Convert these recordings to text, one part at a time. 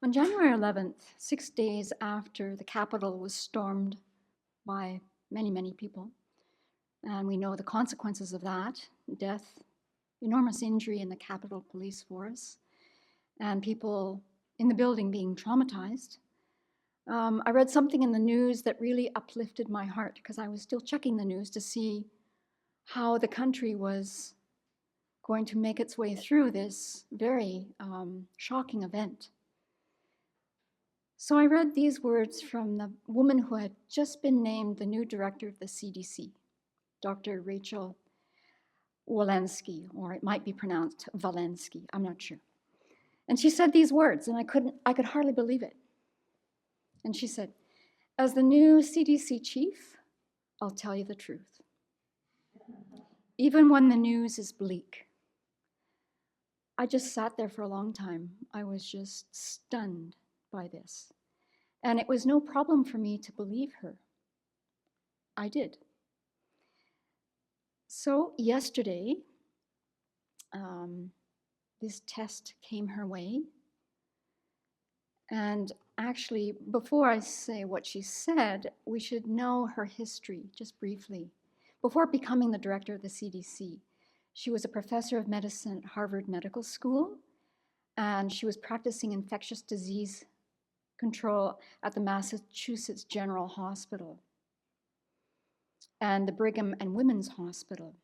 On January 11th, 6 days after the Capitol was stormed by many, many people, and we know the consequences of that, death, enormous injury in the Capitol Police Force, and people in the building being traumatized, I read something in the news that really uplifted my heart because I was still checking the news to see how the country was going to make its way through this very shocking event. So I read these words from the woman who had just been named the new director of the CDC, Dr. Rachel Walensky, or it might be pronounced Walensky, I'm not sure. And she said these words, and I could hardly believe it. And she said, "As the new CDC chief, I'll tell you the truth. Even when the news is bleak." I just sat there for a long time. I was just stunned by this. And it was no problem for me to believe her. I did. So yesterday, this test came her way. And actually, before I say what she said, we should know her history just briefly. Before becoming the director of the CDC, she was a professor of medicine at Harvard Medical School, and she was practicing infectious disease control at the Massachusetts General Hospital and the Brigham and Women's Hospital.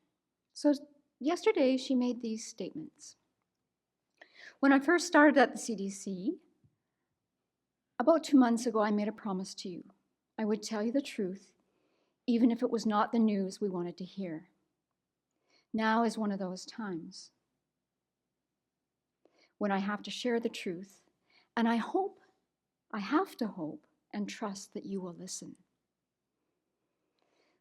So yesterday, she made these statements. "When I first started at the CDC, about 2 months ago, I made a promise to you. I would tell you the truth, even if it was not the news we wanted to hear. Now is one of those times when I have to share the truth, and I have to hope and trust that you will listen."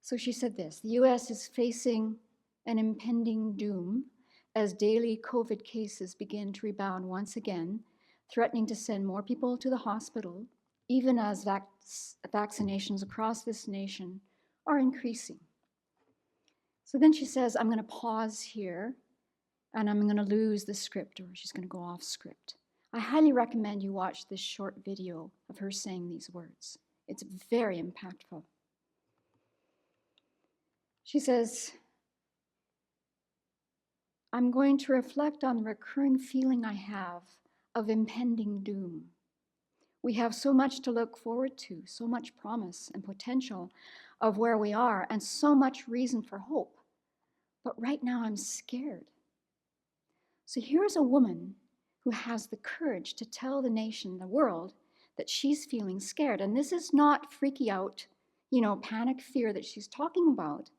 So she said this: "The US is facing an impending doom as daily COVID cases begin to rebound once again, threatening to send more people to the hospital, even as vaccinations across this nation are increasing." So then she says, I'm going to pause here and I'm going to lose the script, or she's going to go off script. I highly recommend you watch this short video of her saying these words. It's very impactful. She says, "I'm going to reflect on the recurring feeling I have of impending doom. We have so much to look forward to, so much promise and potential of where we are, and so much reason for hope. But right now I'm scared." So here's a woman who has the courage to tell the nation, the world, that she's feeling scared. And this is not freaky out, panic fear that she's talking about.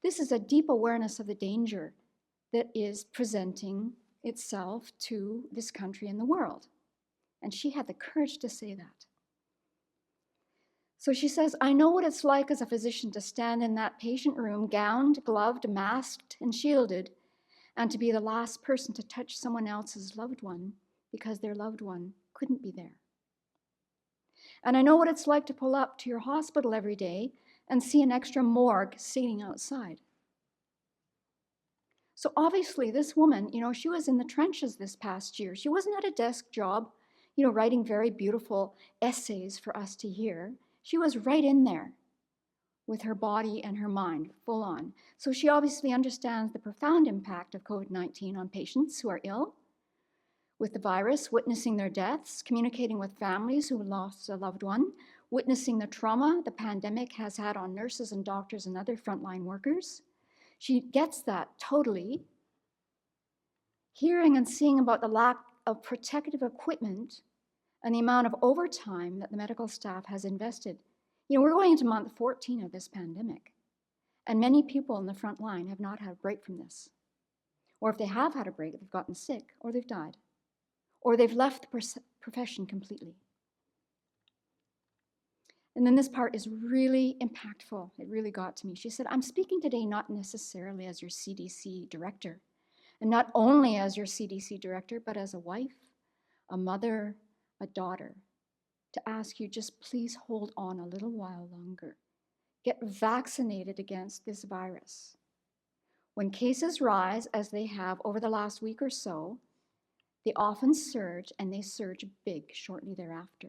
This is a deep awareness of the danger that is presenting itself to this country and the world. And she had the courage to say that. So she says, "I know what it's like as a physician to stand in that patient room, gowned, gloved, masked, and shielded, and to be the last person to touch someone else's loved one because their loved one couldn't be there. And I know what it's like to pull up to your hospital every day and see an extra morgue sitting outside." So obviously this woman, she was in the trenches this past year. She wasn't at a desk job, writing very beautiful essays for us to hear. She was right in there with her body and her mind full on. So she obviously understands the profound impact of COVID-19 on patients who are ill with the virus, witnessing their deaths, communicating with families who lost a loved one, witnessing the trauma the pandemic has had on nurses and doctors and other frontline workers. She gets that totally. Hearing and seeing about the lack of protective equipment and the amount of overtime that the medical staff has invested. We're going into month 14 of this pandemic, and many people in the front line have not had a break from this. Or if they have had a break, they've gotten sick, or they've died, or they've left the profession completely. And then this part is really impactful. It really got to me. She said, "I'm speaking today not necessarily as your CDC director, and not only as your CDC director, but as a wife, a mother, a daughter, to ask you just please hold on a little while longer. Get vaccinated against this virus. When cases rise, as they have over the last week or so, They often surge, and they surge big shortly thereafter.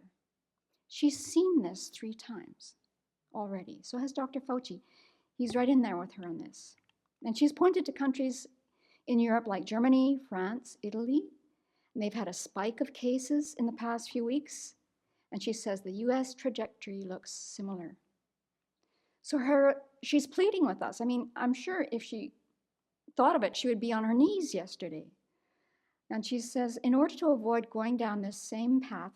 She's seen this 3 times already. So has Dr. Fauci. He's right in there with her on this. And she's pointed to countries in Europe like Germany, France, Italy, and they've had a spike of cases in the past few weeks. And she says the US trajectory looks similar. So she's pleading with us. I mean, I'm sure if she thought of it, she would be on her knees yesterday. And she says, in order to avoid going down this same path,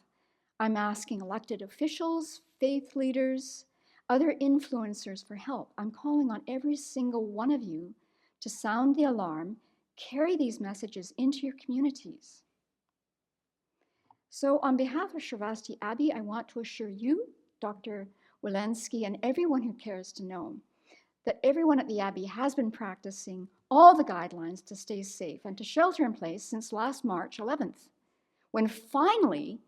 I'm asking elected officials, faith leaders, other influencers for help. I'm calling on every single one of you to sound the alarm, carry these messages into your communities. So on behalf of Sravasti Abbey, I want to assure you, Dr. Walensky, and everyone who cares to know, that everyone at the Abbey has been practicing all the guidelines to stay safe and to shelter in place since last March 11th, when finally,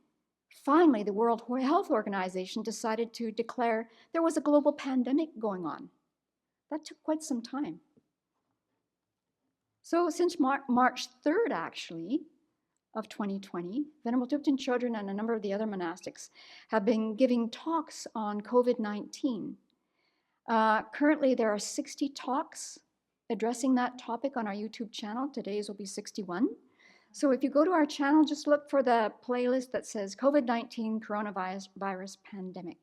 the World Health Organization decided to declare there was a global pandemic going on. That took quite some time. So since March 3rd, actually, of 2020, Venerable Thupten Chodron and a number of the other monastics have been giving talks on COVID-19. Currently, there are 60 talks addressing that topic on our YouTube channel. Today's will be 61. So if you go to our channel, just look for the playlist that says COVID-19 coronavirus pandemic.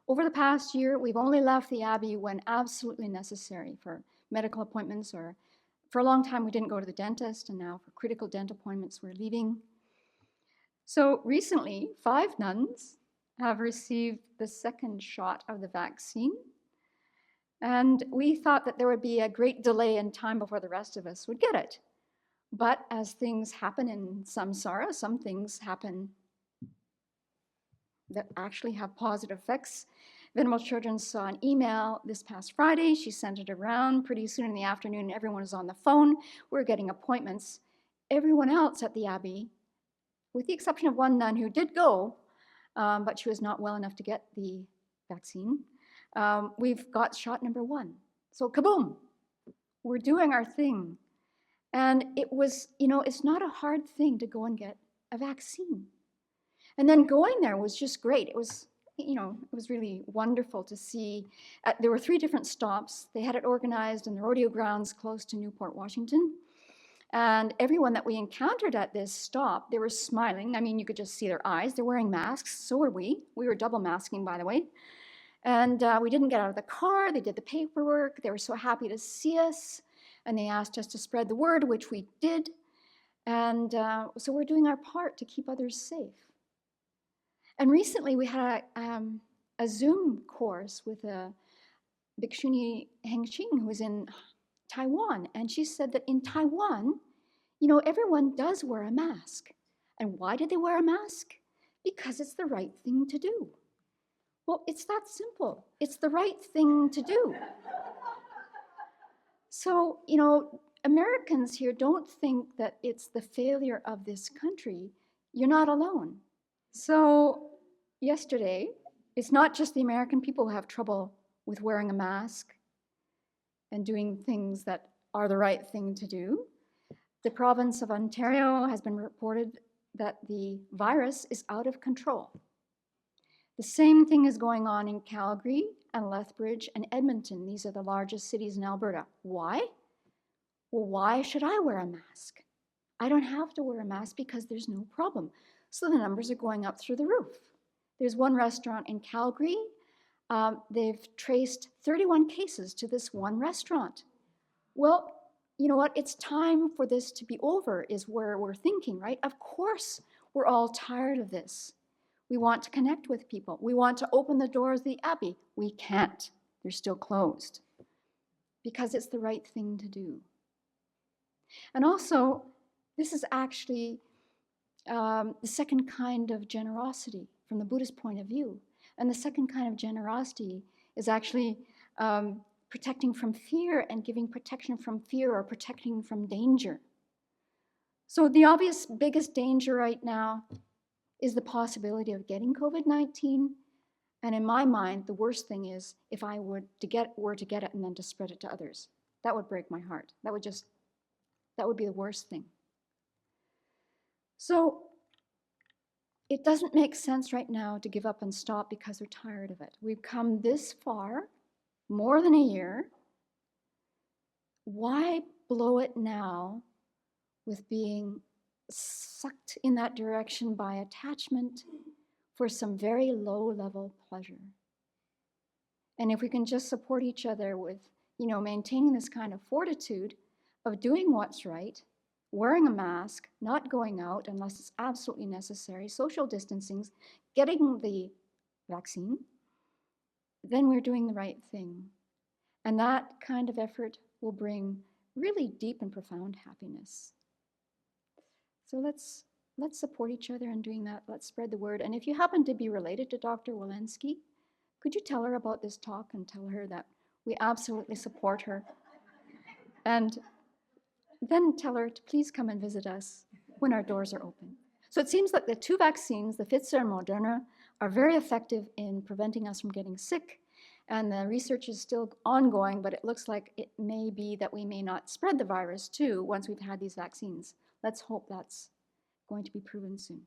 Over the past year, we've only left the Abbey when absolutely necessary for medical appointments, or for a long time we didn't go to the dentist, and now for critical dental appointments we're leaving. So recently, 5 nuns have received the 2nd shot of the vaccine. And we thought that there would be a great delay in time before the rest of us would get it. But as things happen in samsara, some things happen that actually have positive effects. Venerable Chodron saw an email this past Friday. She sent it around pretty soon in the afternoon. Everyone was on the phone. We're getting appointments. Everyone else at the Abbey, with the exception of one nun who did go, but she was not well enough to get the vaccine, we've got shot number 1. So kaboom, we're doing our thing. And it was, it's not a hard thing to go and get a vaccine. And then going there was just great. It was, it was really wonderful to see. There were 3 different stops. They had it organized in the rodeo grounds close to Newport, Washington. And everyone that we encountered at this stop, they were smiling. I mean, you could just see their eyes. They're wearing masks. So were we. We were double masking, by the way. And we didn't get out of the car. They did the paperwork. They were so happy to see us. And they asked us to spread the word, which we did. And so we're doing our part to keep others safe. And recently we had a Zoom course with a Bhikshuni Hengqing who was in Taiwan. And she said that in Taiwan, everyone does wear a mask. And why did they wear a mask? Because it's the right thing to do. Well, it's that simple. It's the right thing to do. So, Americans here don't think that it's the failure of this country. You're not alone. So yesterday, it's not just the American people who have trouble with wearing a mask and doing things that are the right thing to do. The province of Ontario has been reported that the virus is out of control. The same thing is going on in Calgary and Lethbridge and Edmonton. These are the largest cities in Alberta. Why? Well, why should I wear a mask? I don't have to wear a mask because there's no problem. So the numbers are going up through the roof. There's one restaurant in Calgary. They've traced 31 cases to this one restaurant. Well, you know what? It's time for this to be over, is where we're thinking, right? Of course, we're all tired of this. We want to connect with people. We want to open the doors of the Abbey. We can't. They're still closed because it's the right thing to do. And also, this is actually the second kind of generosity from the Buddhist point of view. And the second kind of generosity is actually protecting from fear and giving protection from fear, or protecting from danger. So the obvious biggest danger right now is the possibility of getting COVID-19. And in my mind, the worst thing is if I were to get it and then to spread it to others. That would break my heart. That would be the worst thing. So it doesn't make sense right now to give up and stop because we're tired of it. We've come this far, more than a year. Why blow it now with being sucked in that direction by attachment for some very low-level pleasure? And if we can just support each other with, maintaining this kind of fortitude of doing what's right, wearing a mask, not going out unless it's absolutely necessary, social distancing, getting the vaccine, then we're doing the right thing. And that kind of effort will bring really deep and profound happiness. So let's support each other in doing that. Let's spread the word. And if you happen to be related to Dr. Walensky, could you tell her about this talk and tell her that we absolutely support her? And then tell her to please come and visit us when our doors are open. So it seems like the two vaccines, the Pfizer and Moderna, are very effective in preventing us from getting sick. And the research is still ongoing, but it looks like it may be that we may not spread the virus too once we've had these vaccines. Let's hope that's going to be proven soon.